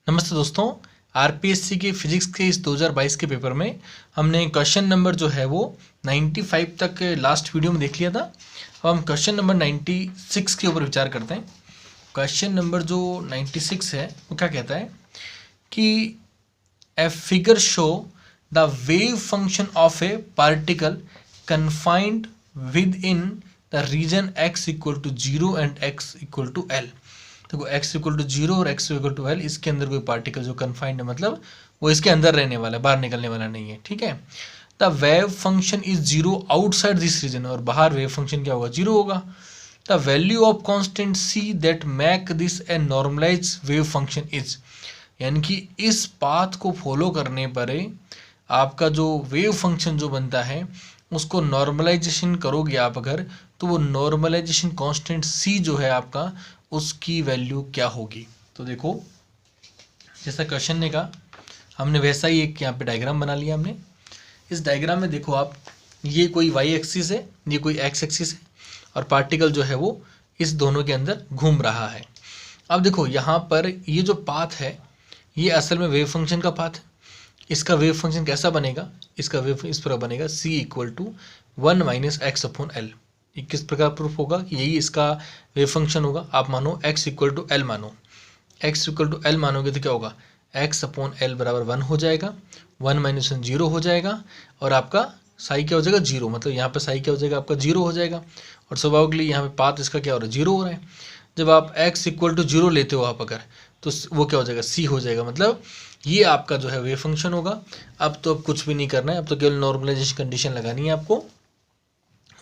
नमस्ते दोस्तों, आरपीएससी के फिजिक्स के इस 2022 के पेपर में हमने क्वेश्चन नंबर जो है वो 95 तक लास्ट वीडियो में देख लिया था। अब हम क्वेश्चन नंबर 96 के ऊपर विचार करते हैं। क्वेश्चन नंबर जो 96 है वो क्या कहता है कि a figure show the wave function of a particle confined within the region x equal to 0 and x equal to l। देखो x इक्वल टू 0 और x इक्वल टू l, इसके अंदर कोई पार्टिकल जो कन्फाइंड है मतलब वो इसके अंदर रहने वाला है, बाहर निकलने वाला नहीं है। ठीक है, the wave function is 0 outside this region, और बाहर वेव फंक्शन क्या होगा, 0 होगा। The value of constant c that make this a normalise wave function is, यानी कि इस पाथ को फॉलो करने पर आपका जो वेव फंक्शन जो बनता है उसको नॉर्मलाइजेशन करोगे आप अगर, तो वो नॉर्मलाइजेशन कांस्टेंट c जो है आपका उसकी वैल्यू क्या होगी। तो देखो जैसा क्वेश्चन ने कहा हमने वैसा ही एक यहाँ पे डायग्राम बना लिया हमने। इस डायग्राम में देखो आप, ये कोई y एक्सिस है, ये कोई x एक्सिस है, और पार्टिकल जो है वो इस दोनों के अंदर घूम रहा है। अब देखो यहाँ पर ये जो पाथ है ये असल में वेव फंक्शन का पाथ है। इसका वेव फंक्शन कैसा बनेगा, इसका वेव इस प्रकार बनेगा c equal to 1 minus X upon L. ये किस प्रकार प्रूफ होगा कि यही इसका वेव फंक्शन होगा। आप मानो x इक्वल टू एल मानो, x इक्वल टू एल मानोगे तो क्या होगा, x अपॉन एल बराबर 1 हो जाएगा, 1 माइनस 1 0 हो जाएगा, और आपका साई क्या हो जाएगा 0, मतलब यहाँ पे साई क्या हो जाएगा आपका 0 हो जाएगा। और स्वाभाविकली यहाँ पे पाथ इसका क्या हो रहा है, 0 हो रहा है। जब आप x इक्वल टू 0 लेते हो आप अगर, तो वो क्या हो जाएगा, c हो जाएगा, मतलब ये आपका जो है वेव फंक्शन होगा। अब तो अब कुछ भी नहीं करना है, अब तो केवल नॉर्मलाइजेशन कंडीशन लगानी है आपको।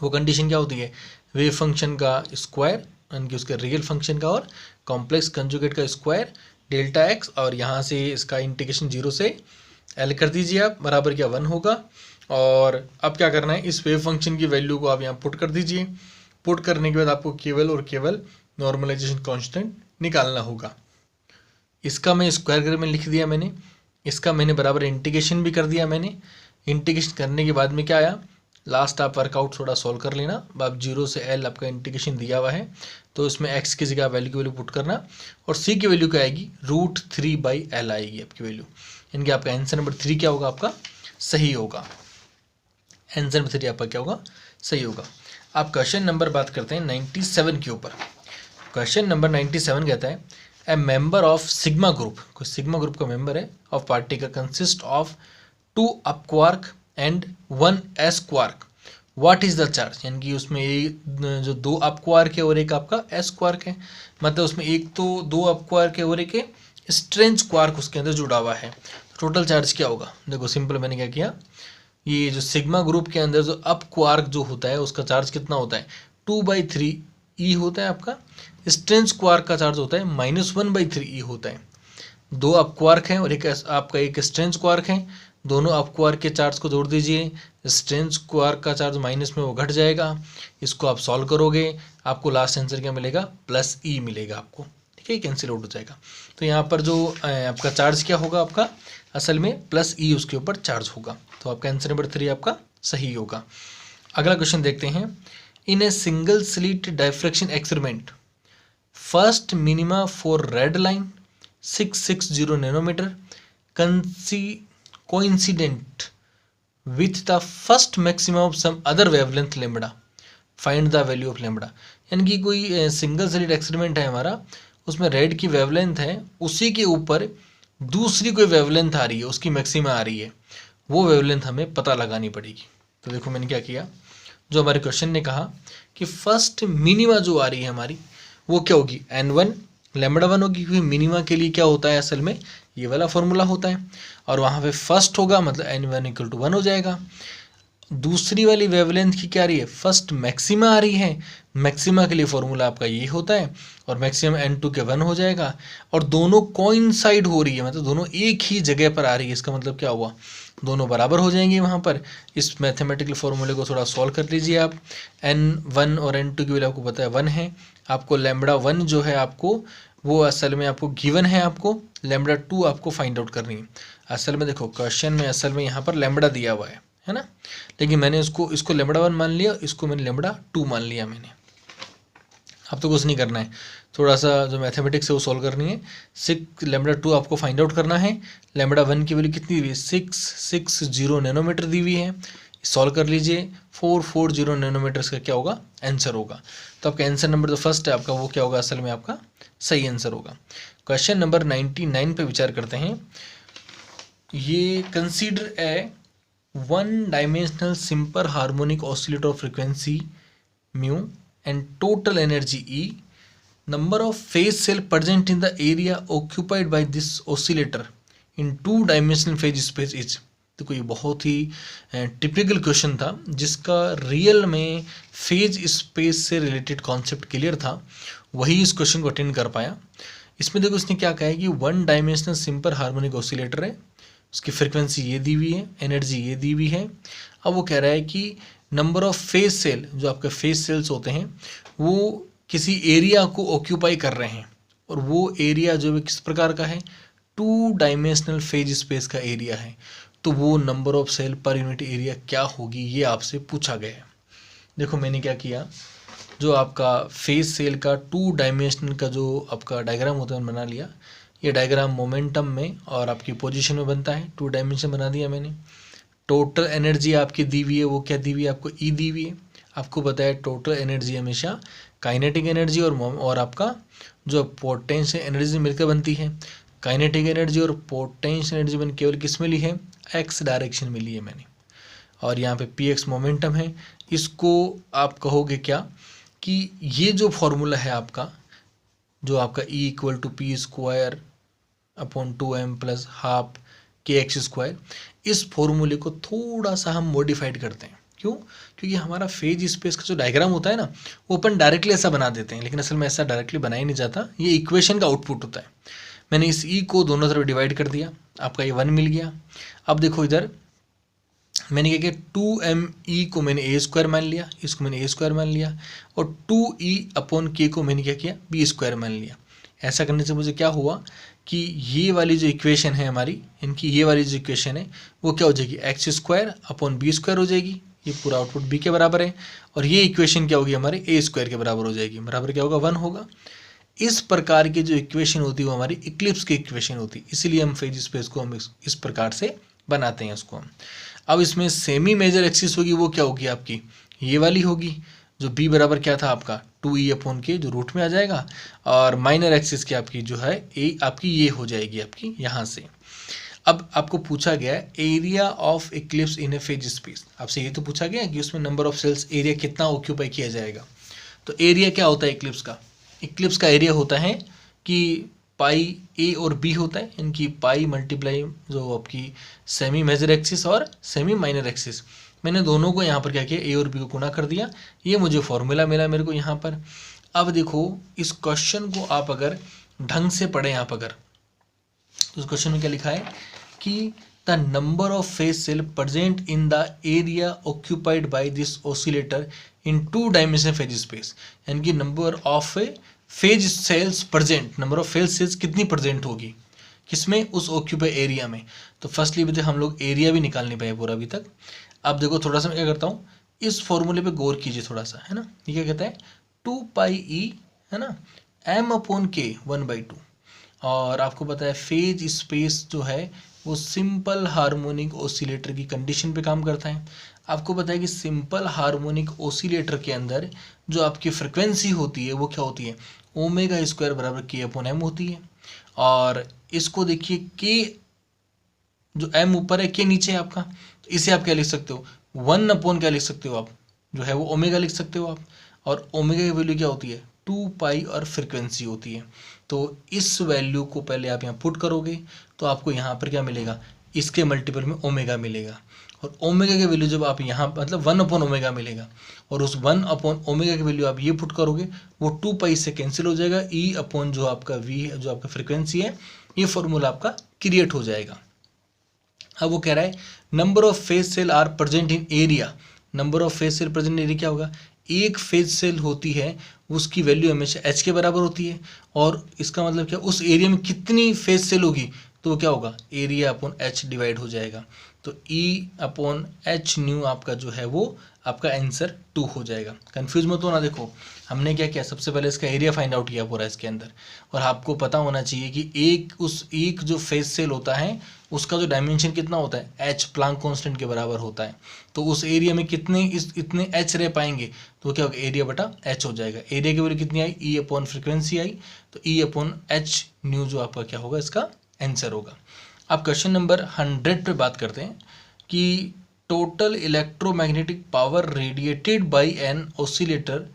वो कंडीशन क्या होती है, वेव फंक्शन का स्क्वायर यानी कि उसके रियल फंक्शन का और कॉम्प्लेक्स कंजुगेट का स्क्वायर डेल्टा एक्स, और यहाँ से इसका इंटीग्रेशन 0 से l कर दीजिए आप, बराबर क्या 1 होगा। और अब क्या करना है, इस वेव फंक्शन की वैल्यू को आप यहाँ पुट कर दीजिए। पुट करने के बाद आपको केवल और केवल नॉर्मलाइजेशन कांस्टेंट निकालना होगा। इसका मैं स्क्वायर में लिख दिया मैंने, इसका मैंने बराबर इंटीग्रेशन भी कर दिया मैंने। इंटीग्रेशन करने के बाद में क्या आया, लास्ट आप वर्कआउट थोड़ा सॉल्व कर लेना। अब 0 से l आपका इंटीग्रेशन दिया हुआ है, तो इसमें x की जगह वैल्यू की वैल्यू पुट करना, और c की वैल्यू क्या आएगी, √3/l आएगी आपकी वैल्यू। यानी कि आपका आंसर नंबर 3 क्या होगा, आपका सही होगा। आंसर नंबर 3 आपका क्या होगा, सही होगा। आप क्वेश्चन नंबर बात करते हैं 97 के ऊपर। क्वेश्चन नंबर 97 कहता है ए मेंबर ऑफ सिग्मा ग्रुप, कोई सिग्मा ग्रुप का मेंबर है, of particle consist of 2 up quark and 1 S quark, what is the charge. यानी कि उसमें एक जो 2 अप क्वार्क है और एक आपका एस क्वार्क है, मतलब उसमें एक तो 2 अप क्वार्क है और एक स्ट्रेंज क्वार्क उसके अंदर जुड़ा हुआ है। टोटल चार्ज क्या होगा, देखो सिंपल मैंने क्या किया, ये जो सिग्मा ग्रुप के अंदर जो अप क्वार्क जो होता है उसका चार्ज कितना होता है, 2/3 ई होता है आपका। स्ट्रेंज क्वार्क का चार्ज होता है -1/3 ई होता है। 2 अप क्वार्क हैं और एक आपका एक स्ट्रेंज क्वार्क है, दोनों अप क्वार्क के चार्ज को जोड़ दीजिए, स्ट्रेंज क्वार्क का चार्ज माइनस में वो घट जाएगा। इसको आप सॉल्व करोगे, आपको लास्ट आंसर क्या मिलेगा, +E मिलेगा आपको। ठीक है, कैंसिल आउट हो जाएगा। तो यहाँ पर जो आपका चार्ज क्या होगा, आपका असल में +E उसके ऊपर चार्ज होगा। तो आपका आंसर नंबर 3 आपका सही होगा। अगला क्वेश्चन देखते हैं। In a single slit diffraction experiment, first minima for red line 660 nanometre coincident with the first maximum of some other wavelength lambda, find the value of lambda। यानी कि कोई सिंगल स्लिट एक्सपेरिमेंट है हमारा, उसमें red की wavelength है, उसी के ऊपर दूसरी कोई वेवलेंथ आ रही है, उसकी मैक्सिमा आ रही है, वो वेवलेंथ हमें पता लगानी पड़ेगी। तो देखो मैंने क्या किया, जो हमारे क्वेश्चन ने कहा कि फर्स्ट मिनिमा जो आ रही है हमारी वो क्या होगी, n1 λ1 होगी, क्योंकि मिनिमा के लिए क्या होता है असल में ये वाला फॉर्मूला होता है, और वहाँ पे फर्स्ट होगा मतलब n1 = 1 हो जाएगा। दूसरी वाली वेवलेंथ की क्या आ रही है, फर्स्ट मैक्सिमा आ रही है, मैक्सिमा के लिए फॉर्मूला आपका ये होता है, और मैक्सिमम n2 के 1 हो जाएगा। और दोनों कोइंसाइड हो रही है, मतलब दोनों एक ही जगह पर आ रही है, इसका मतलब क्या हुआ, दोनों बराबर हो जाएंगे वहाँ पर। इस मैथमेटिकल फॉर्मूले को थोड़ा सॉल्व कर लीजिए आप। n1 और n2 की वैल्यू आपको पता है 1 है, आपको λ1 जो है आपको वो असल में आपको गिवन है, आपको λ2 आपको फाइंड आउट करनी है। असल में देखो क्वेश्चन में असल में यहाँ पर लैम्बडा दिया हुआ है ना, लेकिन मैंने इसको λ1 मान लिया, इसको मैंने λ2 मान लिया मैंने। अब तो कुछ नहीं करना है, थोड़ा सा जो मैथमेटिक्स है वो सॉल्व करनी है। 6 λ2 आपको फाइंड आउट करना है। λ1 की वैल्यू कितनी दी हुई है, 660 नैनोमीटर दी हुई है। सॉल्व कर लीजिए, 440 नैनोमीटर का क्या होगा, आंसर होगा। तो आपका आंसर नंबर जो फर्स्ट है आपका वो क्या होगा, असल में आपका सही आंसर होगा। क्वेश्चन नंबर 99 पे विचार करते हैं। ये consider a one dimensional simple harmonic oscillator of frequency mu and total energy E, number of phase cell present in the area occupied by this oscillator in two dimensional phase space is। देखो ये बहुत ही typical question था जिसका real में phase space से related concept clear था, वही इस क्वेश्चन को अटेंड कर पाया। इसमें देखो इसने क्या कहा है कि one dimensional simple harmonic oscillator है, उसकी फ्रिक्वेंसी ये दी हुई है, एनर्जी ये दी हुई है। अब वो कह रहा है कि नंबर ऑफ फेज सेल, जो आपके फेज सेल्स होते हैं वो किसी एरिया को ऑक्यूपाई कर रहे हैं, और वो एरिया जो है किस प्रकार का है, 2 डायमेंशनल फेज स्पेस का एरिया है। तो वो नंबर ऑफ सेल पर यूनिट एरिया क्या होगी, ये आपसे पूछा गया है। देखो मैंने क्या किया, जो आपका फेज सेल का 2 डायमेंशनल का जो आपका डायग्राम होता है बना लिया। ये डायग्राम मोमेंटम में और आपकी पोजीशन में बनता है, 2 डायमेंशन बना दिया मैंने। टोटल एनर्जी आपकी दी हुई है, वो क्या दी हुई है, आपको ई दी हुई है। आपको पता है टोटल एनर्जी हमेशा काइनेटिक एनर्जी और आपका जो पोटेंशियल एनर्जी मिलकर बनती है। काइनेटिक एनर्जी और पोटेंशियल एनर्जी मैंने केवल किस में ली है, एक्स डायरेक्शन में ली है मैंने। और यहाँ पे पी एक्स मोमेंटम है। इसको आप कहोगे क्या कि ये जो फॉर्मूला है आपका, जो आपका E equal to P square upon 2m plus half के एक्स स्क्वायर, इस फॉर्मूले को थोड़ा सा हम मॉडिफाइड करते हैं। क्यों? क्योंकि हमारा फेज स्पेस का जो डायग्राम होता है ना, वो अपन डायरेक्टली ऐसा बना देते हैं, लेकिन असल में ऐसा डायरेक्टली बनाया नहीं जाता। ये इक्वेशन का आउटपुट होता है। मैंने इस ई को दोनों तरफ डिवाइड कर दिया, आपका ये 1 मिल गया। अब देखो इधर मैंने क्या किया, 2me को मैंने ए स्क्वायर मान लिया, इसको मैंने ए स्क्वायर मान लिया, और 2e अपॉन के को मैंने क्या किया, बी स्क्वायर मान लिया। ऐसा करने से मुझे क्या हुआ कि ये वाली जो इक्वेशन है हमारी, इनकी ये वाली जो इक्वेशन है वो क्या हो जाएगी, X square upon B square हो जाएगी। ये पूरा आउटपुट बी के बराबर है, और ये इक्वेशन क्या होगी हमारे, ए स्क्वायर के बराबर हो जाएगी। बराबर क्या होगा, 1 होगा। इस प्रकार की जो इक्वेशन होती है वो हमारी इक्लिप्स की इक्वेशन होती है, इसीलिए हम फेज स्पेस को हम इस प्रकार से बनाते हैं उसको हम। अब इसमें सेमी मेजर एक्सिस होगी, वो क्या होगी आपकी, ये वाली होगी, जो b बराबर क्या था आपका 2e अपॉन के, जो रूट में आ जाएगा। और माइनर एक्सिस की आपकी जो है a आपकी ये हो जाएगी आपकी यहाँ से। अब आपको पूछा गया area of Eclipse in A phase space, आपसे ये तो पूछा गया कि उसमें नंबर ऑफ सेल्स एरिया कितना ऑक्यूपाई किया जाएगा। तो एरिया क्या होता है इक्लिप्स का, इक्लिप्स का एरिया होता है कि पाई ए और बी होता है, इनकी पाई मल्टीप्लाई जो आपकी सेमी मेजर एक्सिस और सेमी माइनर एक्सिस, मैंने दोनों को यहाँ पर क्या किया, ए और बी को गुणा कर दिया। ये मुझे फॉर्मूला मिला मेरे को यहाँ पर। अब देखो इस क्वेश्चन को आप अगर ढंग से पढ़े यहाँ पर अगर, तो उस क्वेश्चन में क्या लिखा है कि the number of phase cell present in the area occupied by this oscillator in 2 dimensional phase space, यानी कि number of phase cells present, number of phase cells कितनी प्रेजेंट होगी किसमें, उस ऑक्यूपाई एरिया में। तो फर्स्टली भी हम लोग एरिया भी निकाल नहीं पाए पूरा अभी तक। अब देखो थोड़ा सा मैं क्या करता हूँ, इस फॉर्मूले पे गौर कीजिए थोड़ा सा, है ना। ये क्या कहता है, 2πe है ना, m अपॉन के 1/2। और आपको पता है फेज स्पेस जो है वो सिंपल हार्मोनिक ऑसिलेटर की कंडीशन पे काम करता है। आपको पता है कि सिंपल हार्मोनिक ऑसिलेटर के अंदर जो आपकी फ्रिक्वेंसी होती है वो क्या होती है, ओमेगा स्क्वायर बराबर के अपॉन एम होती है। और इसको देखिए के जो एम ऊपर है के नीचे है आपका, तो इसे आप क्या लिख सकते हो, 1 अपॉन क्या लिख सकते हो आप, जो है वो ओमेगा लिख सकते हो आप। और ओमेगा की वैल्यू क्या होती है, 2 और फ्रिक्वेंसी होती है। तो इस वैल्यू को पहले आप यहाँ पुट करोगे तो आपको यहाँ पर क्या मिलेगा, इसके मल्टीपल में ओमेगा मिलेगा। और ओमेगा की वैल्यू जब आप यहाँ मतलब 1 अपॉन ओमेगा मिलेगा, और उस 1 अपॉन ओमेगा की वैल्यू आप ये पुट करोगे वो 2 से कैंसिल हो जाएगा। ई अपॉन जो आपका वी है, जो आपका फ्रिक्वेंसी है, ये फॉर्मूला आपका क्रिएट हो जाएगा। अब वो कह रहा है number of phase cell are present in area, number of phase cell present area क्या होगा, एक फेज सेल होती है उसकी वैल्यू हमेशा h के बराबर होती है। और इसका मतलब क्या, उस एरिया में कितनी फेज सेल होगी, तो वो क्या होगा, एरिया अपॉन एच डिवाइड हो जाएगा। तो ई अपॉन एच न्यू आपका जो है वो आपका आंसर 2 हो जाएगा। कंफ्यूज मत होना, देखो हमने क्या किया, सबसे पहले इसका एरिया फाइंड आउट किया पूरा इसके अंदर, और आपको पता होना चाहिए कि एक जो फेस सेल होता है उसका जो डायमेंशन कितना होता है, एच प्लांक कांस्टेंट के बराबर होता है। तो उस एरिया में इतने एच रह पाएंगे, तो क्या होगा, एरिया बटा एच हो जाएगा। एरिया की वैल्यू कितनी आई, ई अपॉन फ्रिक्वेंसी आई, तो ई अपॉन एच न्यू जो आपका क्या होगा, इसका आंसर होगा। अब क्वेश्चन नंबर 100 पे बात करते हैं कि total electromagnetic power radiated by an oscillator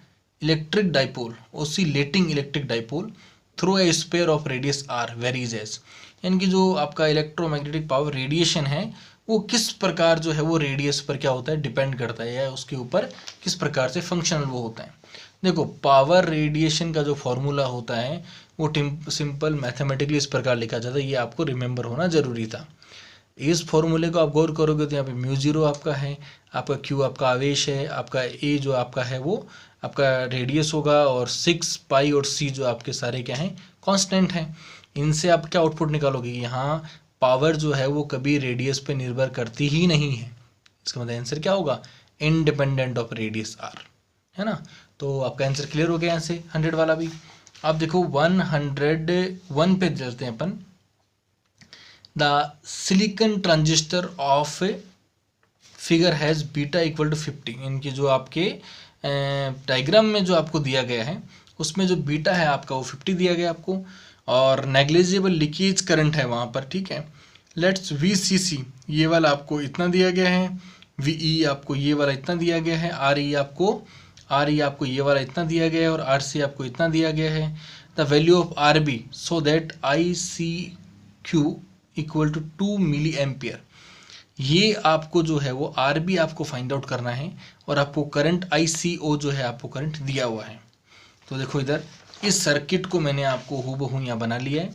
electric dipole, oscillating electric dipole through a sphere of radius R varies as, यानी कि जो आपका इलेक्ट्रोमैग्नेटिक पावर रेडिएशन है वो किस प्रकार जो है वो रेडियस पर क्या होता है, डिपेंड करता है, या उसके ऊपर किस प्रकार से फंक्शनल वो होता है। देखो पावर रेडिएशन का जो फॉर्मूला होता है वो सिंपल मैथमेटिकली इस प्रकार लिखा जाता है, ये आपको रिमेंबर होना जरूरी था। इस फॉर्मूले को आप गौर करोगे तो यहाँ पे म्यू जीरो आपका है, आपका क्यू आपका आवेश है, आपका ए जो आपका है वो आपका रेडियस होगा, और 6 पाई और सी जो आपके सारे क्या हैं, कांस्टेंट हैं। इनसे आप क्या आउटपुट निकालोगे, यहाँ पावर जो है वो कभी रेडियस पे निर्भर करती ही नहीं है। इसका मतलब आंसर क्या होगा, इंडिपेंडेंट ऑफ रेडियस आर, है ना। तो आपका आंसर क्लियर हो गया यहाँ से 100 वाला भी। अब देखो 101 पे चलते हैं अपन। The silicon transistor of figure has beta equal to 50, इनकी जो आपके डायग्राम में जो आपको दिया गया है उसमें जो बीटा है आपका वो 50 दिया गया आपको, और नेग्लिजिबल लीकेज करंट है वहाँ पर, ठीक है। लेट्स VCC ये वाला आपको इतना दिया गया है, VE आपको ये वाला इतना दिया गया है, RE आपको ये वाला इतना दिया गया है, और RC आपको इतना दिया गया है। The value of RB so that ICQ equal to 2 milli ampere, ये आपको जो है वो RB आपको फाइंड आउट करना है, और आपको करंट ICO जो है आपको करंट दिया हुआ है। तो देखो इधर इस सर्किट को मैंने आपको हूबहू यहाँ बना लिया है,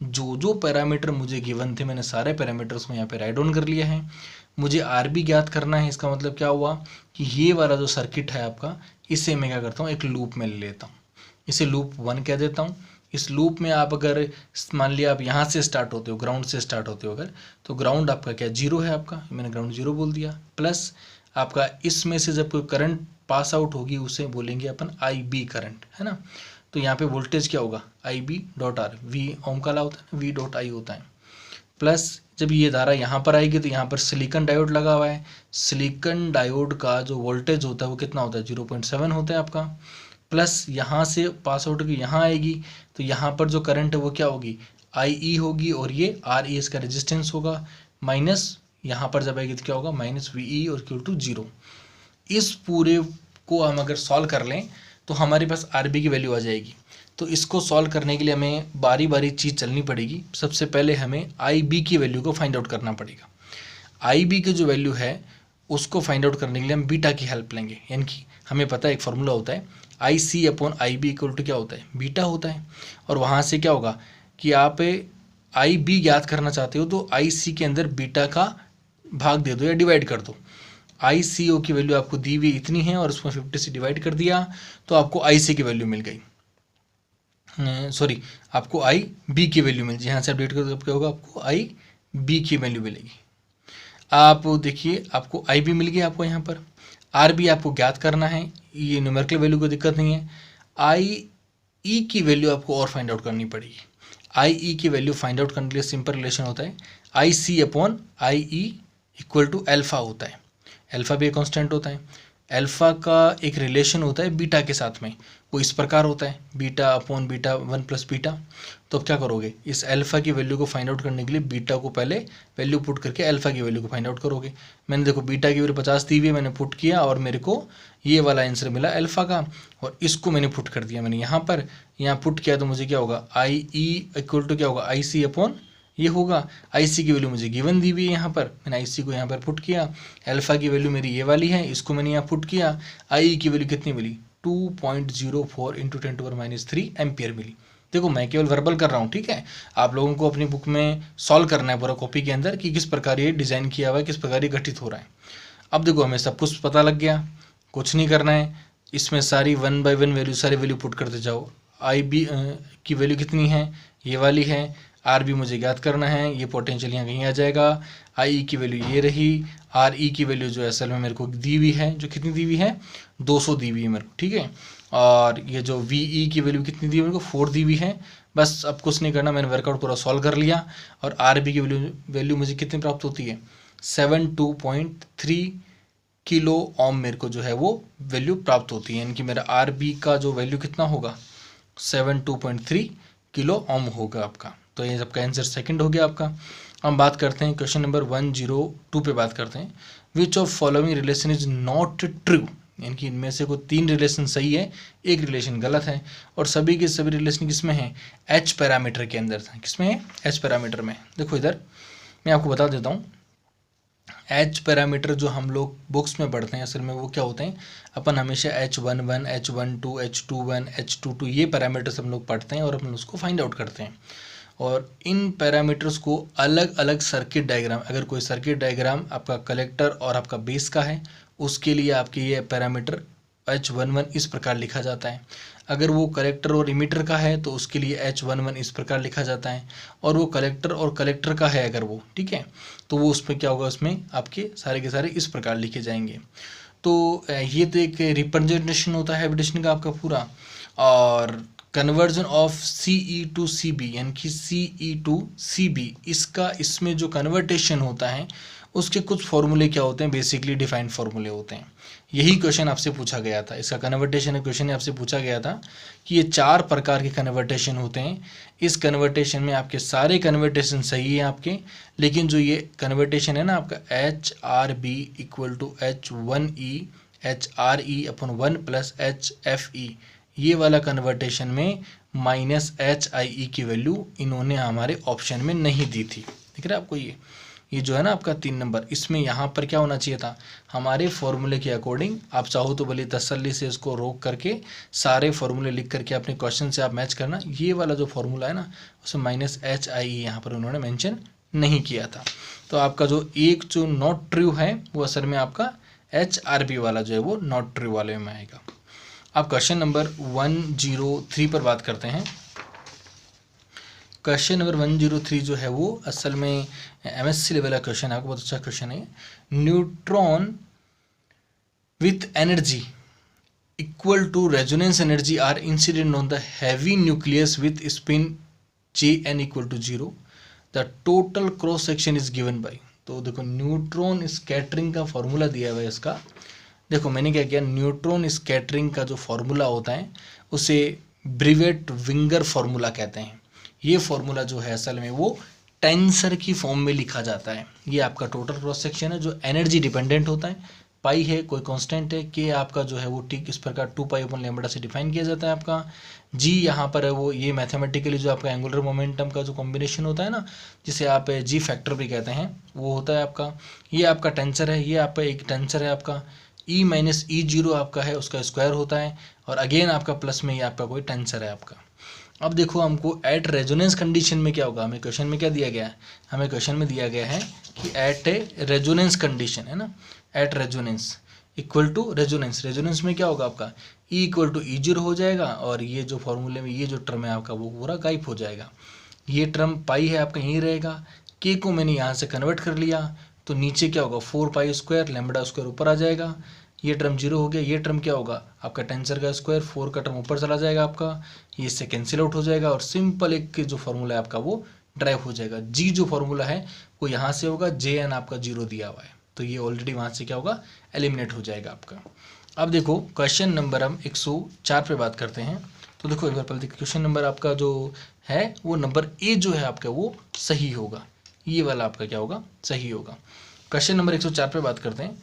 जो पैरामीटर मुझे गिवन थे मैंने सारे पैरामीटर्स को यहाँ पे राइट डाउन कर लिया है। मुझे RB ज्ञात करना है, इसका मतलब क्या हुआ कि ये वाला जो सर्किट है आपका, इसे मैं क्या करता हूँ, एक लूप में ले लेता हूँ, इसे लूप 1 कह देता हूँ। इस लूप में आप अगर मान लिया आप यहाँ से स्टार्ट होते हो, ग्राउंड से स्टार्ट होते हो अगर, तो ग्राउंड आपका क्या 0 है आपका, मैंने ग्राउंड 0 बोल दिया, प्लस आपका इसमें से जब कोई करंट पास आउट होगी उसे बोलेंगे अपन IB करंट, है ना। तो यहाँ पे वोल्टेज क्या होगा, IB डॉट आर, V ओम का ला होता है, V डॉट I होता है, प्लस जब ये धारा यहाँ पर आएगी तो यहाँ पर सिलिकॉन डायोड लगा हुआ है, सिलिकॉन डायोड का जो वोल्टेज होता है वो कितना होता है, 0.7 होता है आपका, प्लस यहाँ से पास आउट की यहाँ आएगी तो यहाँ पर जो करंट है वो क्या होगी, IE होगी, और ये RE इसका रेजिस्टेंस होगा, माइनस यहाँ पर जब आएगी तो क्या होगा, माइनस VE और इक्वल टू 0। इस पूरे को हम अगर सॉल्व कर लें तो हमारे पास RB की वैल्यू आ जाएगी। तो इसको सॉल्व करने के लिए हमें बारी बारी चीज़ चलनी पड़ेगी। सबसे पहले हमें IB की वैल्यू को फाइंड आउट करना पड़ेगा। IB की जो वैल्यू है उसको फाइंड आउट करने के लिए हम बीटा की हेल्प लेंगे, यानी कि हमें पता है एक फार्मूला होता है IC अपॉन IB इक्वल टू क्या होता है, बीटा होता है। और वहाँ से क्या होगा कि आप IB ज्ञात करना चाहते हो तो IC के अंदर बीटा का भाग दे दो या डिवाइड कर दो। ICO की वैल्यू आपको दी हुई इतनी है और उसमें 50 से डिवाइड कर दिया तो आपको IC की वैल्यू मिल गई, सॉरी आपको IB की वैल्यू मिल, यहाँ से अपडेट कर दो क्या होगा, आपको IB की वैल्यू मिलेगी। आप देखिए आपको IB मिल गया, आपको यहाँ पर RB आपको ज्ञात करना है, ये न्यूमेरिकल वैल्यू को दिक्कत नहीं है। IE की वैल्यू आपको और फाइंड आउट करनी पड़ेगी। IE की वैल्यू फाइंड आउट करने के लिए सिंपल रिलेशन होता है IC अपॉन IE इक्वल टू अल्फा होता है। अल्फा भी एक कांस्टेंट होता है, अल्फा का एक रिलेशन होता है बीटा के साथ में, वो इस प्रकार होता है beta upon beta 1 plus beta. तो अब क्या करोगे, इस अल्फा की वैल्यू को फाइंड आउट करने के लिए बीटा को पहले वैल्यू पुट करके अल्फा की वैल्यू को फाइंड आउट करोगे। मैंने देखो बीटा की वैल्यू 50 दी हुई है, मैंने पुट किया और मेरे को ये वाला आंसर मिला अल्फा का, और इसको मैंने पुट कर दिया, मैंने यहाँ पुट किया तो मुझे क्या होगा IE इक्वल टू क्या होगा IC अपॉन ये होगा। IC की वैल्यू मुझे गिवन दी हुई है, यहाँ पर मैंने IC को यहाँ पर पुट किया, अल्फा की वैल्यू मेरी ये वाली है, इसको मैंने यहाँ पुट किया, IE की वैल्यू कितनी मिली 2.04 इंटू 10⁻³ एम्पियर मिली। देखो मैं केवल वर्बल कर रहा हूँ, ठीक है, आप लोगों को अपनी बुक में सॉल्व करना है पूरा कॉपी के अंदर कि किस प्रकार ये डिज़ाइन किया हुआ है, किस प्रकार ये गठित हो रहा है। अब देखो हमें सब कुछ पता लग गया, कुछ नहीं करना है, इसमें सारी 1 बाय 1 वैल्यू सारी वैल्यू पुट करते जाओ। IB की वैल्यू कितनी है, ये वाली है, आर बी मुझे ज्ञात करना है, ये पोटेंशियल यहाँ कहीं आ जाएगा, आई की वैल्यू ये रही, आर ई की वैल्यू जो असल में मेरे को दी हुई है, जो कितनी दी हुई है 200 दी हुई है मेरे को, ठीक है। और ये जो वी ई की वैल्यू कितनी दी हुई मेरे को 4 दी हुई है। बस अब कुछ नहीं करना, मैंने वर्कआउट पूरा सॉल्व कर लिया और आर बी की वैल्यू मुझे कितनी प्राप्त होती है 72.3 किलो ओम मेरे को जो है वो वैल्यू प्राप्त होती है, यानी कि मेरा आर बी का जो वैल्यू कितना होगा 72.3 किलो ओम होगा आपका। तो ये सबका आंसर सेकंड हो गया आपका। हम बात करते हैं क्वेश्चन नंबर 102 पे बात करते हैं। Which of following relation is not true, यानी कि इनमें से कोई 3 रिलेशन सही है, एक रिलेशन गलत है, और सभी के सभी रिलेशन किसमें है एच पैरामीटर के अंदर था। किसमें है एच पैरामीटर में। देखो इधर मैं आपको बता देता हूँ, एच पैरामीटर जो हम लोग बुक्स में पढ़ते हैं असल में वो क्या होते हैं, अपन हमेशा H11, H12, H21, H22 ये पैरामीटर्स हम लोग पढ़ते हैं और अपन उसको फाइंड आउट करते हैं। और इन पैरामीटर्स को अलग अलग सर्किट डायग्राम, अगर कोई सर्किट डायग्राम आपका कलेक्टर और आपका बेस का है उसके लिए आपके ये पैरामीटर H11 इस प्रकार लिखा जाता है। अगर वो कलेक्टर और इमीटर का है तो उसके लिए H11 इस प्रकार लिखा जाता है। और वो कलेक्टर और कलेक्टर का है अगर वो, ठीक है, तो वो उसमें क्या होगा, उसमें आपके सारे के सारे इस प्रकार लिखे जाएंगे। तो ये तो एक रिप्रेजेंटेशन होता है एप्लीकेशन का आपका पूरा। और conversion of CE to CB, यानी कि CE टू CB, इसका इसमें जो कन्वर्टेशन होता है उसके कुछ फॉर्मूले क्या होते हैं, बेसिकली डिफाइंड फॉर्मूले होते हैं। यही क्वेश्चन आपसे पूछा गया था, इसका कन्वर्टेशन क्वेश्चन आपसे पूछा गया था कि ये 4 प्रकार के कन्वर्टेशन होते हैं। इस कन्वर्टेशन में आपके सारे कन्वर्टेशन सही है आपके, लेकिन जो ये कन्वर्टेशन है ना आपका HRB equal to H1E HRE upon 1 plus HFE, ये वाला कन्वर्टेशन में माइनस HIE की वैल्यू इन्होंने हमारे ऑप्शन में नहीं दी थी। दिख रहा है आपको ये जो है ना आपका 3 नंबर, इसमें यहाँ पर क्या होना चाहिए था, हमारे फॉर्मूले के अकॉर्डिंग। आप चाहो तो भले तसल्ली से इसको रोक करके सारे फॉर्मूले लिख करके अपने क्वेश्चन से आप मैच करना। ये वाला जो फॉर्मूला है ना उसमें माइनस HIE यहाँ पर उन्होंने मेंशन नहीं किया था। तो आपका जो एक जो नॉट ट्रू है वो असल में आपका HRB वाला जो है वो नॉट ट्रू वाले में आएगा। अब क्वेश्चन नंबर 103 पर बात करते हैं। क्वेश्चन नंबर 103 जो है वो असल में MSc लेवल का क्वेश्चन है, आपको बहुत अच्छा क्वेश्चन है। Neutron with energy equal to resonance energy are incident on the heavy nucleus with spin Jn equal to 0, the total cross section is given by. तो देखो न्यूट्रॉन स्कैटरिंग का formula दिया हुआ है इसका। देखो मैंने क्या किया, न्यूट्रॉन स्कैटरिंग का जो फॉर्मूला होता है उसे ब्रिवेट विंगर फॉर्मूला कहते हैं। ये फॉर्मूला जो है असल में वो टेंसर की फॉर्म में लिखा जाता है। ये आपका टोटल क्रॉस सेक्शन है जो एनर्जी डिपेंडेंट होता है, पाई है कोई कांस्टेंट है, के आपका जो है वो ठीक इस प्रकार 2 पाई अपन लैम्बडा से डिफाइन किया जाता है। आपका जी यहाँ पर है वो ये मैथमेटिकली जो आपका एंगुलर मोमेंटम का जो कॉम्बिनेशन होता है ना, जिसे आप जी फैक्टर भी कहते हैं, वो होता है आपका। ये आपका टेंसर है, ये आपका एक टेंसर है आपका। E माइनस E0 आपका है उसका स्क्वायर होता है, और अगेन आपका प्लस में ये आपका कोई टेंसर है आपका। अब देखो हमको एट रेजोनेंस कंडीशन में क्या होगा, हमें क्वेश्चन में क्या दिया गया है, हमें क्वेश्चन में दिया गया है कि एट ए रेजोनेंस कंडीशन है ना, at resonance equal to resonance, resonance में क्या होगा आपका E इक्वल टू E0 हो जाएगा, और ये जो फॉर्मूले में ये जो टर्म है आपका वो पूरा गायब हो जाएगा। ये टर्म पाई है आपका यहीं रहेगा, के को मैंने यहाँ से कन्वर्ट कर लिया तो नीचे क्या होगा 4 पाई स्क्वायर लैम्बडा स्क्वायर ऊपर आ जाएगा, ये टर्म 0 हो गया। ये टर्म क्या होगा आपका टेंसर का स्क्वायर, 4 का टर्म ऊपर चला जाएगा आपका, ये इससे कैंसिल आउट हो जाएगा, और सिंपल एक जो फॉर्मूला है आपका वो ड्राइव हो जाएगा। जी जो फॉर्मूला है वो यहाँ से होगा, Jn आपका 0 दिया हुआ है, तो ये ऑलरेडी वहाँ से क्या होगा एलिमिनेट हो जाएगा आपका। अब देखो क्वेश्चन नंबर हम 104 पे बात करते हैं। तो देखो एक बार पहले क्वेश्चन नंबर आपका जो है वो नंबर ए जो है आपका वो सही होगा, ये वाला आपका क्या होगा सही होगा। क्वेश्चन नंबर 104 पे बात करते हैं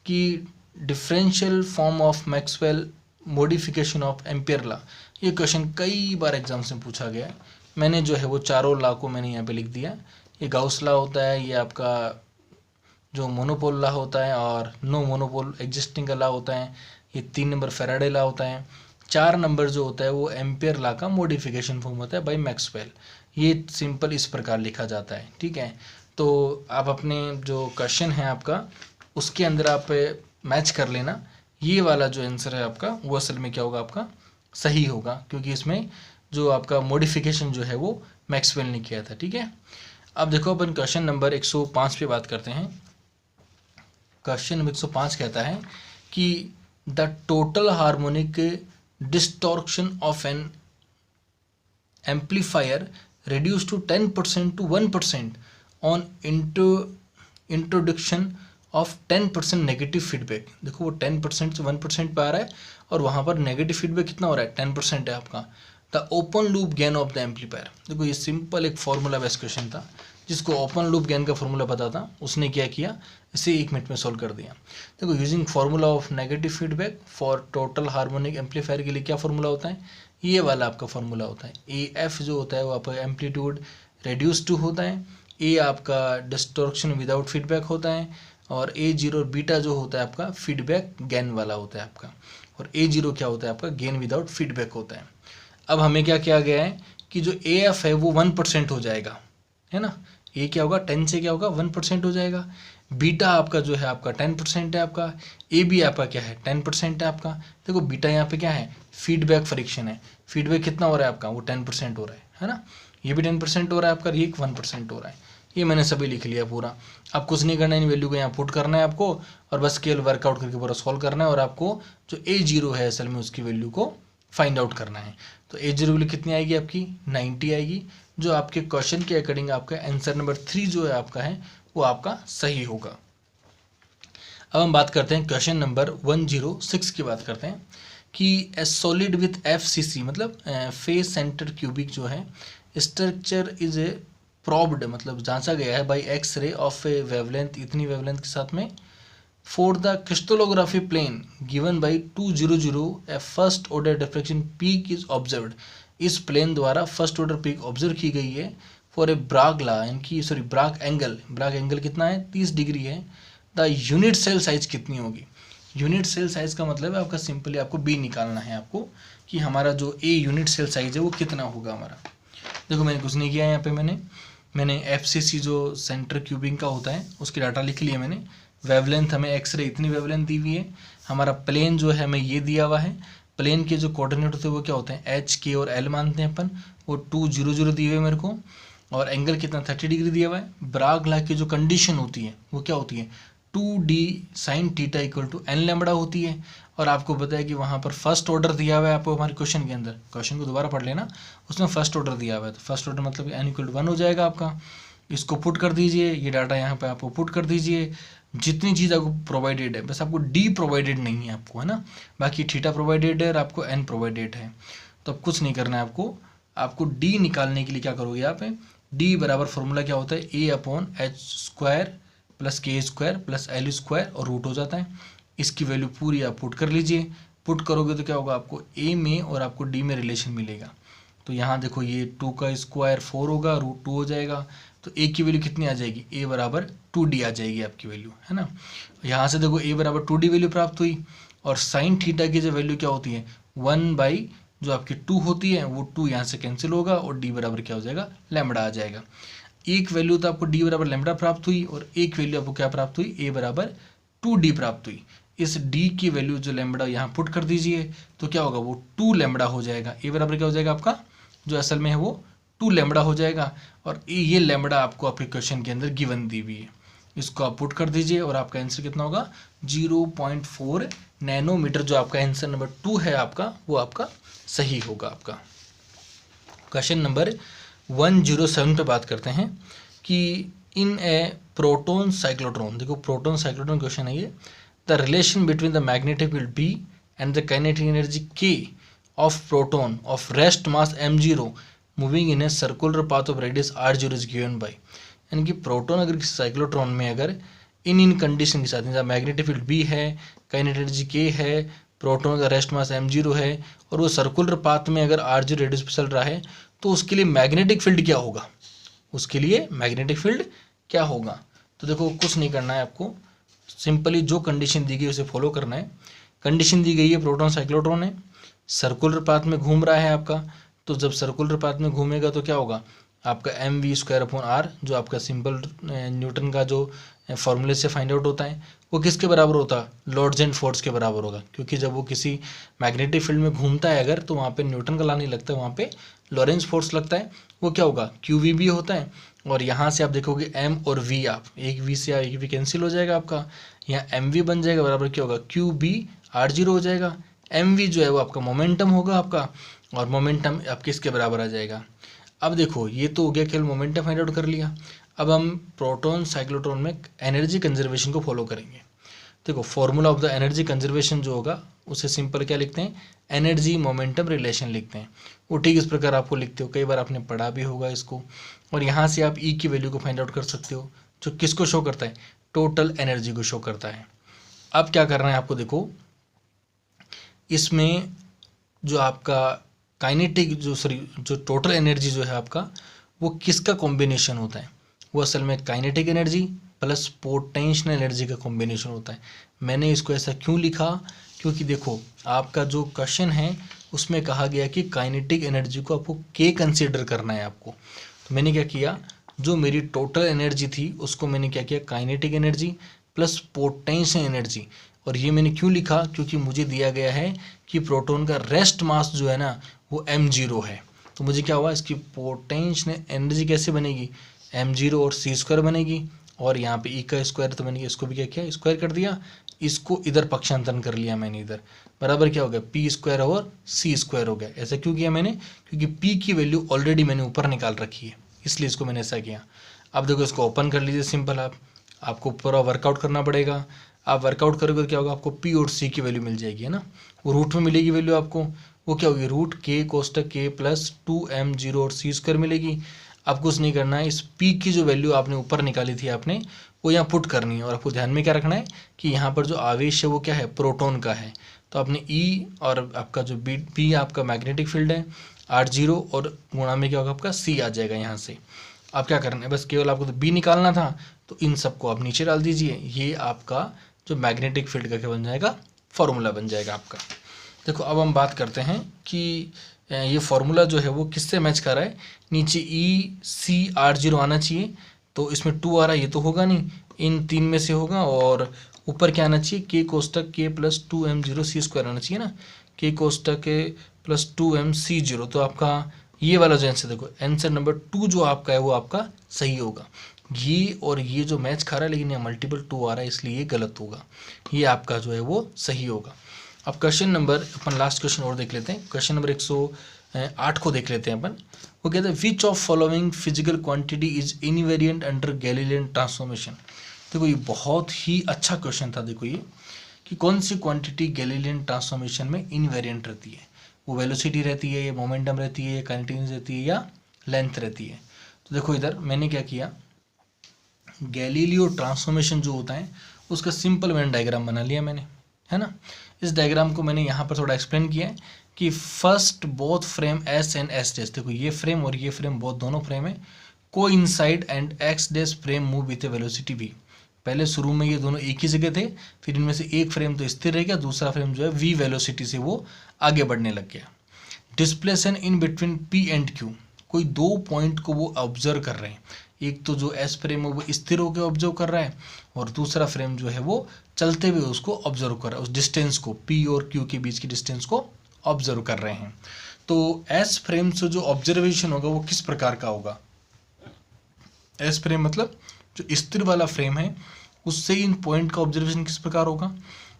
कि differential form of Maxwell modification of ampere law. ये क्वेश्चन कई बार एग्जाम्स में पूछा गया है। मैंने जो है वो चारों लॉ को मैंने यहाँ पे लिख दिया। ये गाउस लॉ होता है, ये आपका जो मोनोपोल लॉ होता है, और नो मोनोपोल एग्जिस्टिंग का लॉ होता है। ये 3 नंबर फैराडे लॉ होता है। 4 नंबर जो होता है वो एम्पियर लॉ का मॉडिफिकेशन फॉर्म होता है बाय मैक्सवेल। ये सिंपल इस प्रकार लिखा जाता है, ठीक है। तो आप अपने जो क्वेश्चन है आपका उसके अंदर आप मैच कर लेना, ये वाला जो आंसर है आपका वो असल में क्या होगा आपका सही होगा, क्योंकि इसमें जो आपका मॉडिफिकेशन जो है वो मैक्सवेल ने किया था। ठीक है, अब देखो अपन क्वेश्चन नंबर 105 पे बात करते हैं। क्वेश्चन नंबर 105 कहता है कि the total harmonic distortion of N amplifier reduced to 10% to 1% on introduction of 10% negative feedback. देखो वो 10% से 1% पे आ रहा है और वहाँ पर नेगेटिव फीडबैक कितना हो रहा है, 10% है आपका। The open loop gain of the amplifier. देखो ये सिंपल एक फॉर्मूला बेस्ड क्वेश्चन था, जिसको ओपन लूप गेन का फॉर्मूला पता था उसने क्या किया, इसे 1 मिनट में सॉल्व कर दिया। देखो using formula of negative feedback for total harmonic amplifier के लिए क्या फार्मूला होता है, ये वाला आपका फार्मूला होता है। ए एफ जो होता है वो आपका एम्पलीट्यूड रेड्यूस टू होता है, ए आपका डिस्टॉर्शन विदाउट फीडबैक होता है, और ए जीरो और बीटा जो होता है आपका फीडबैक गेन वाला होता है आपका, और ए जीरो क्या होता है आपका गेन विदाउट फीडबैक होता है। अब हमें क्या किया गया है कि जो ए एफ है वो 1% हो जाएगा, है ना। ए क्या होगा, 10 से क्या होगा 1% हो जाएगा। बीटा आपका जो है आपका 10% है आपका, ए भी आपका क्या है 10% है आपका। देखो बीटा यहाँ पे क्या है, फीडबैक फ्रिक्शन है। फीडबैक कितना हो रहा है आपका, वो 10% हो रहा है ना। ये भी 10% हो रहा है आपका, ये 1% हो रहा है। ये मैंने सभी लिख लिया पूरा। अब कुछ नहीं करना है, इन वैल्यू को यहाँ पुट करना है आपको, और बस केवल वर्कआउट करके पूरा सॉल्व करना है, और आपको जो ए जीरो है असल में उसकी वैल्यू को फाइंड आउट करना है। तो ए जीरो वैल्यू कितनी आएगी आपकी, 90 आएगी, जो आपके क्वेश्चन के अकॉर्डिंग आपका आंसर नंबर 3 जो है आपका है वो आपका सही होगा। अब हम बात करते हैं क्वेश्चन नंबर 106 की बात करते हैं कि ए सॉलिड विथ FCC मतलब फेस सेंटर क्यूबिक जो है स्ट्रक्चर इज ए प्रोब्ड मतलब जांचा गया है by X ray of a wavelength, इतनी वेवलेंथ के साथ में, for the crystallography plane given by 200 a first order diffraction peak is observed. इस प्लेन द्वारा फर्स्ट ऑर्डर पीक ऑब्जर्व की गई है फॉर ए ब्राग ला यानी सॉरी ब्राग एंगल कितना है 30 डिग्री है। द यूनिट सेल साइज कितनी होगी। यूनिट सेल साइज का मतलब है आपका सिंपली आपको बी निकालना है आपको कि हमारा जो ए यूनिट सेल साइज है वो कितना होगा हमारा। देखो मैंने कुछ नहीं किया है यहाँ पे, मैंने FCC जो सेंटर क्यूबिंग का होता है उसकी डाटा लिख लिया मैंने। वेवलेंथ हमें एक्सरे इतनी वेवलेंथ दी हुई है, हमारा प्लेन जो है हमें ये दिया हुआ है। प्लेन के जो कोऑर्डिनेट होते हैं वो क्या होते हैं H, K और L मानते हैं अपन, वो 200 दिए हुए मेरे को, और एंगल कितना 30 डिग्री दिया हुआ है। ब्राग ला की जो कंडीशन होती है वो क्या होती है 2D sin theta equal to n lambda होती है। और आपको पता है कि वहाँ पर फर्स्ट ऑर्डर दिया हुआ है आपको हमारे क्वेश्चन के अंदर, क्वेश्चन को दोबारा पढ़ लेना, उसमें फर्स्ट ऑर्डर दिया हुआ है, तो फर्स्ट ऑर्डर मतलब n इक्वल टू 1 हो जाएगा आपका। इसको पुट कर दीजिए, ये डाटा यहाँ पे आपको पुट कर दीजिए, जितनी चीज़ आपको प्रोवाइडेड है, बस आपको D प्रोवाइडेड नहीं है आपको, है ना, बाकी थीटा प्रोवाइडेड है और आपको n प्रोवाइडेड है। तो अब कुछ नहीं करना है आपको D निकालने के लिए क्या करोगे यहाँ पे, D बराबर फॉर्मूला क्या होता है A/H² plus K² plus L² और रूट हो जाता है। इसकी वैल्यू पूरी आप पुट कर लीजिए, पुट करोगे तो क्या होगा आपको A में और आपको D में रिलेशन मिलेगा। तो यहाँ देखो ये 2 का स्क्वायर 4 होगा, √2 हो जाएगा, तो A की वैल्यू कितनी आ जाएगी, A बराबर 2D आ जाएगी आपकी वैल्यू, है ना। यहाँ से देखो A बराबर 2D वैल्यू प्राप्त हुई, और साइन थीटा की जो वैल्यू क्या होती है 1 जो आपकी 2 होती है वो 2 यहाँ से कैंसिल होगा, और D बराबर क्या हो जाएगा लैम्बडा आ जाएगा। एक वैल्यू तो आपको D बराबर लैम्बडा प्राप्त हुई, और एक वैल्यू आपको क्या प्राप्त हुई A बराबर 2D प्राप्त हुई। इस D की वैल्यू जो लैम्बडा यहाँ पुट कर दीजिए तो क्या होगा वो 2 लैम्बडा हो जाएगा। A बराबर क्या हो जाएगा आपका जो असल में है वो 2 लैम्बडा हो जाएगा, और ये लैम्बडा आपको आपके क्वेश्चन के अंदर गिवन दी हुई है। इसको आप पुट कर दीजिए और आपका आंसर कितना होगा 0.4 नैनोमीटर। जो आपका आंसर नंबर 2 है आपका वो आपका सही होगा आपका। क्वेश्चन नंबर 107 पे बात करते हैं कि इन ए प्रोटॉन साइक्लोट्रॉन, देखो प्रोटॉन साइक्लोट्रॉन क्वेश्चन है ये, the relation between the magnetic field B and the kinetic energy K of proton of rest mass m0 moving in a circular path of radius r0 is given bye. यानी कि proton अगर किसी cyclotron में अगर इन condition के साथ, जैसे magnetic field B है, काइनेटिक एनर्जी K है, प्रोटॉन का रेस्ट मास m0 है, और वो सर्कुलर पाथ में अगर r0 रेडियस पे चल रहा है, तो उसके लिए मैग्नेटिक फील्ड क्या होगा, उसके लिए मैग्नेटिक फील्ड क्या होगा। तो देखो कुछ नहीं करना है आपको, सिंपली जो कंडीशन दी गई उसे फॉलो करना है। कंडीशन दी गई है प्रोटॉन साइक्लोट्रॉन है, सर्कुलर पाथ में घूम रहा है आपका, तो जब सर्कुलर पाथ में घूमेगा तो क्या होगा आपका mv²/r जो आपका सिंपल न्यूटन का जो फॉर्मूले से फाइंड आउट होता है वो किसके बराबर होता है लॉर्ड्स फोर्स के बराबर होगा, क्योंकि जब वो किसी मैग्नेटिक फील्ड में घूमता है अगर तो वहाँ पे न्यूटन का लॉ नहीं लगता, वहाँ पे लॉरेंस फोर्स लगता है, वो क्या होगा, क्यू वी बी होता है। और यहाँ से आप देखोगे एम और वी, आप एक वी से एक वी कैंसिल हो जाएगा आपका, यहाँ एम वी बन जाएगा, बराबर क्या होगा, क्यू बी आर जीरो हो जाएगा। एम वी जो है वो आपका मोमेंटम होगा आपका, और मोमेंटम आपके इसके बराबर आ जाएगा। अब देखो ये तो हो गया, केवल मोमेंटम फाइंड आउट कर लिया। अब हम प्रोटॉन साइक्लोट्रॉन में एनर्जी कंजर्वेशन को फॉलो करेंगे। देखो formula of the energy conservation जो होगा उसे सिंपल क्या लिखते हैं, एनर्जी मोमेंटम रिलेशन लिखते हैं। वो ठीक इस प्रकार आपको लिखते हो, कई बार आपने पढ़ा भी होगा इसको। और यहाँ से आप ई की वैल्यू को फाइंड आउट कर सकते हो, जो किसको शो करता है, टोटल एनर्जी को शो करता है। अब क्या करना है आपको, देखो इसमें जो आपका काइनेटिक जो टोटल एनर्जी जो है आपका, वो किसका कॉम्बिनेशन होता है, वो असल में kinetic energy plus potential energy का कॉम्बिनेशन होता है। मैंने इसको ऐसा क्यों लिखा, क्योंकि देखो आपका जो क्वेश्चन है उसमें कहा गया कि काइनेटिक एनर्जी को आपको के कंसीडर करना है आपको। तो मैंने क्या किया, जो मेरी टोटल एनर्जी थी उसको मैंने क्या किया, kinetic energy plus potential energy. और ये मैंने क्यों लिखा, क्योंकि मुझे दिया गया है कि प्रोटॉन का रेस्ट मास जो है ना वो m0 है। तो मुझे क्या हुआ, इसकी पोटेंशियल एनर्जी कैसे बनेगी, m0 और c स्क्वायर बनेगी। और यहाँ पे e का स्क्वायर, तो मैंने इसको भी क्या किया, स्क्वायर कर दिया, इसको इधर पक्षांतरण कर लिया मैंने इधर, बराबर क्या हो गया, p स्क्वायर और c स्क्वायर हो गया। ऐसा क्यों किया मैंने, क्योंकि p की वैल्यू ऑलरेडी मैंने ऊपर निकाल रखी है, इसलिए इसको मैंने ऐसा किया। अब देखो इसको ओपन कर लीजिए सिंपल, आपको पूरा वर्कआउट करना पड़ेगा। आप वर्कआउट करोगे तो क्या होगा, आपको p और c की वैल्यू मिल जाएगी, है ना। वो रूट में मिलेगी वैल्यू आपको, वो क्या होगी, रूट के कोष्टक के प्लस 2m0 और c स्क्वायर मिलेगी। अब कुछ नहीं करना है, इस p की जो वैल्यू आपने ऊपर निकाली थी आपने, वो यहाँ पुट करनी है। और आपको ध्यान में क्या रखना है कि यहाँ पर जो आवेश है वो क्या है, प्रोटॉन का है। तो आपने E और आपका जो B आपका मैग्नेटिक फील्ड है R0, और गुणा में क्या होगा आपका C आ जाएगा यहाँ से। अब क्या करना है, बस केवल आपको तो B निकालना था, तो इन सबको आप नीचे डाल दीजिए। ये आपका जो मैग्नेटिक फील्ड का क्या बन जाएगा, फॉर्मूला बन जाएगा आपका। देखो अब हम बात करते हैं कि ये फॉर्मूला जो है वो किससे मैच कर रहा है, नीचे ECR0 आना चाहिए, तो इसमें 2 आ रहा है, ये तो होगा नहीं, इन 3 में से होगा। और ऊपर क्या आना चाहिए, के कोष्टक के प्लस 2m0 c स्क्वायर आना चाहिए ना, के कोष्टक के प्लस 2mc0। तो आपका ये वाला जो आंसर, देखो आंसर नंबर 2 जो आपका है वो आपका सही होगा। ये और ये जो मैच खा रहा है, लेकिन यहाँ मल्टीपल 2 आ रहा है, इसलिए ये गलत होगा, ये आपका जो है वो सही होगा। अब क्वेश्चन नंबर, अपन लास्ट क्वेश्चन और देख लेते हैं, क्वेश्चन नंबर 108 को देख लेते हैं अपन। वो कहते हैं which of following physical quantity is invariant under Galilean transformation. देखो ये बहुत ही अच्छा क्वेश्चन था। देखो ये कि कौन सी क्वांटिटी गैलीलियन ट्रांसफॉर्मेशन में इनवेरिएंट रहती है, वो वेलोसिटी रहती है, या मोमेंटम रहती है, या काइनेटिक रहती है, या लेंथ रहती है। तो देखो इधर मैंने क्या किया, गैलीलियो ट्रांसफॉर्मेशन जो होता है उसका सिंपल मैंने डायग्राम बना लिया मैंने, है ना। इस डायग्राम को मैंने यहाँ पर थोड़ा एक्सप्लेन किया है कि first both frame S and S dash, देखो ये फ्रेम और ये फ्रेम बोथ दोनों फ्रेम है, को inside and x dash frame move with A velocity v। पहले शुरू में ये दोनों एक ही जगह थे, फिर इनमें से एक फ्रेम तो स्थिर रह गया, दूसरा फ्रेम जो है v वेलोसिटी से वो आगे बढ़ने लग गया। Displacement in between p and q, कोई दो पॉइंट को वो ऑब्जर्व कर रहे हैं, एक तो जो एस फ्रेम है वो स्थिर होकर ऑब्जर्व कर रहा है, और दूसरा फ्रेम जो है वो चलते हुए उसको ऑब्जर्व कर रहा है, उस डिस्टेंस को, p और q के बीच की डिस्टेंस को ऑब्जर्व कर रहे हैं। तो एस फ्रेम से जो ऑब्जर्वेशन होगा वो किस प्रकार का होगा, एस फ्रेम मतलब जो स्थिर वाला फ्रेम है उससे इन पॉइंट का ऑब्जर्वेशन किस प्रकार होगा,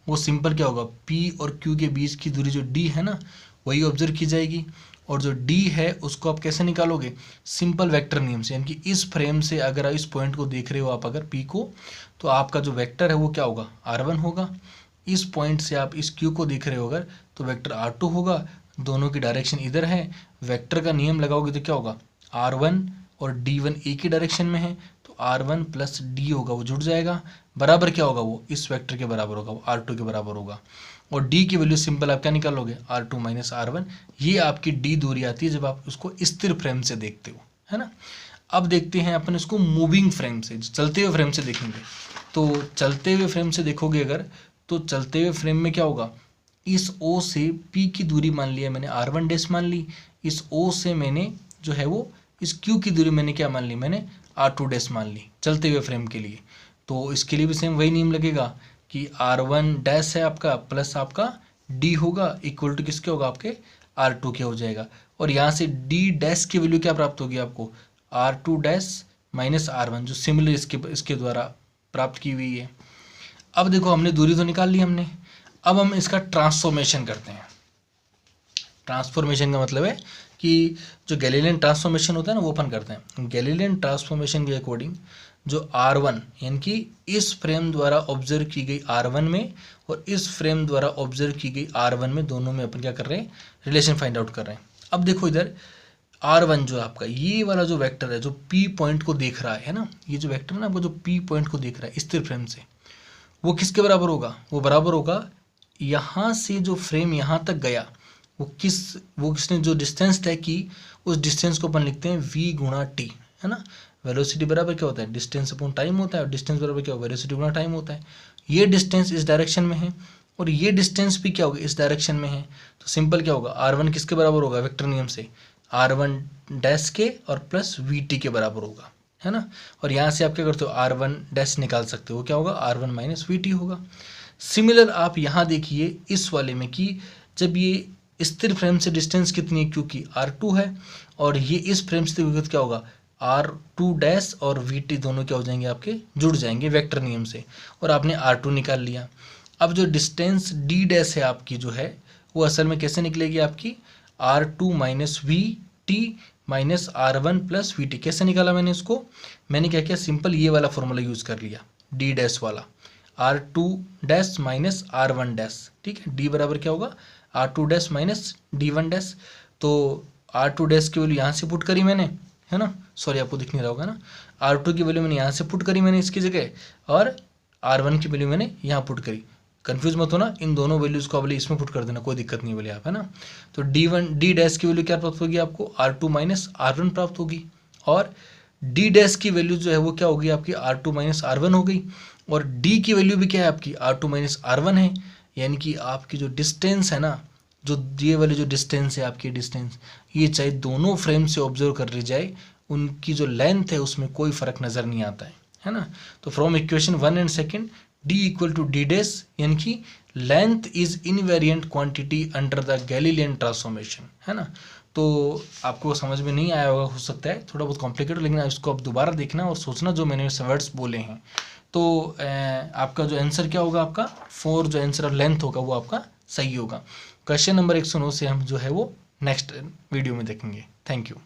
वो सिंपल क्या होगा, p और q के बीच की दूरी जो d है ना वही ऑब्जर्व की जाएगी। और जो d है उसको आप कैसे निकालोगे, सिंपल वेक्टर नियम से, यानी कि इस फ्रेम से अगर आप इस पॉइंट को देख रहे हो आप अगर p को, तो आपका जो वेक्टर है वो क्या होगा, r1 होगा। इस पॉइंट से आप इस q को देख रहे हो अगर, तो वेक्टर r2 होगा, दोनों की डायरेक्शन इधर है, वेक्टर का नियम लगाओगे तो क्या होगा, r1 और d1 एक ही डायरेक्शन में है, तो r1 प्लस d होगा वो जुड़ जाएगा, बराबर क्या होगा, वो इस वेक्टर के बराबर होगा, वो r2 के बराबर होगा। और d की वैल्यू सिंपल आप क्या निकालोगे, r2 माइनस r1, ये आपकी d दूरी आती है जब आप उसको स्थिर फ्रेम से देखते हो, है ना। अब देखते हैं अपन इसको मूविंग फ्रेम से, चलते हुए फ्रेम से देखेंगे। तो चलते हुए फ्रेम से देखोगे अगर, तो चलते हुए फ्रेम में क्या होगा, इस O से P की दूरी मान लिया मैंने r1 डैश मान ली, इस O से मैंने जो है वो इस Q की दूरी मैंने क्या मान ली, मैंने r2 डैश मान ली चलते हुए फ्रेम के लिए। तो इसके लिए भी सेम वही नियम लगेगा कि r1 डैश है आपका प्लस आपका d होगा, इक्वल टू किसके होगा, आपके R2 क्या हो जाएगा, और यहाँ से D डैश की वैल्यू क्या प्राप्त होगी आपको, R2 डैश माइनस R1, जो सिमिलर इसके द्वारा प्राप्त की हुई है। अब देखो हमने दूरी तो निकाल ली हमने, अब हम इसका ट्रांसफॉर्मेशन करते हैं। ट्रांसफॉर्मेशन का मतलब है कि जो गैलीलियन ट्रांसफॉर्मेशन होता है ना वो अपन करते हैं। गैलीलियन ट्रांसफॉर्मेशन के अकॉर्डिंग जो R1 यानी कि इस फ्रेम द्वारा ऑब्जर्व की गई R1 में और इस फ्रेम द्वारा ऑब्जर्व की गई R1 में, दोनों में अपन क्या कर रहे हैं, रिलेशन फाइंड आउट कर रहे हैं। अब देखो इधर R1 जो आपका ये वाला जो वेक्टर है जो P पॉइंट को देख रहा है ना, ये जो वेक्टर है ना आपको जो P पॉइंट को देख रहा है स्थिर फ्रेम से, वो किसके बराबर होगा, वो बराबर होगा यहाँ से जो फ्रेम यहाँ तक गया वो किसने जो डिस्टेंस तय की, उस डिस्टेंस को अपन लिखते हैं v गुणा t, है ना। वेलोसिटी बराबर क्या होता है, डिस्टेंस अपॉन टाइम होता है, और डिस्टेंस बराबर क्या होगा, वेलोसिटी गुणा टाइम होता है। ये डिस्टेंस इस डायरेक्शन में है और ये डिस्टेंस भी क्या होगा, इस डायरेक्शन में है। तो सिंपल क्या होगा, R1 किसके बराबर होगा, वेक्टर नियम से R1 डैश के और प्लस VT के बराबर होगा, है ना। और यहाँ से आप क्या करते हो, R1 डैश निकाल सकते हो, क्या होगा, R1 माइनस VT होगा। सिमिलर आप यहाँ देखिए इस वाले में कि जब ये स्थिर फ्रेम से डिस्टेंस कितनी है, क्योंकि R2 है, और ये इस फ्रेम से विगत क्या होगा, R2 डैश और VT दोनों क्या हो जाएंगे आपके, जुड़ जाएंगे वेक्टर नियम से, और आपने R2 निकाल लिया। अब जो डिस्टेंस D डैश है आपकी जो है वो असल में कैसे निकलेगी आपकी, R2 minus VT minus R1 plus VT। कैसे निकाला मैंने इसको, मैंने क्या किया, सिंपल ये वाला फॉर्मूला यूज़ कर लिया, D डैश वाला, R2 dash minus R1 dash, ठीक है। D बराबर क्या होगा, R2 dash minus D1 dash. तो R2 डैश की वैल्यू यहाँ से पुट करी मैंने, है ना, सॉरी आपको दिख नहीं रहा होगा ना, R2 की वैल्यू मैंने यहाँ से पुट करी मैंने इसकी जगह, और R1 की वैल्यू मैंने यहाँ पुट करी। कंफ्यूज मत होना, इन दोनों वैल्यूज़ को बोले इसमें पुट कर देना, कोई दिक्कत नहीं बोले आप, है ना। तो D डैश की वैल्यू क्या प्राप्त होगी आपको, R2 माइनस R1 प्राप्त होगी, और D डैश की वैल्यू जो है वो क्या होगी आपकी, R2 माइनस R1 हो गई, और D की वैल्यू भी क्या है आपकी, R2 माइनस R1 है। यानी कि आपकी जो डिस्टेंस है ना, जो ये वाली जो डिस्टेंस है आपकी डिस्टेंस, ये चाहे दोनों फ्रेम से ऑब्जर्व कर ली जाए, उनकी जो लेंथ है उसमें कोई फर्क नज़र नहीं आता है ना। तो from equation 1 and second D equal to D dash, यानी कि length is invariant quantity under the Galilean transformation, है ना। तो आपको समझ में नहीं आया होगा, हो सकता है थोड़ा बहुत कॉम्प्लिकेटेड, लेकिन इसको आप दोबारा देखना और सोचना जो मैंने वर्ड्स बोले हैं। तो आपका जो आंसर क्या होगा, आपका 4 जो आंसर ऑफ लेंथ होगा वो आपका सही होगा। क्वेश्चन नंबर 109 से हम जो है वो नेक्स्ट वीडियो में देखेंगे। Thank you.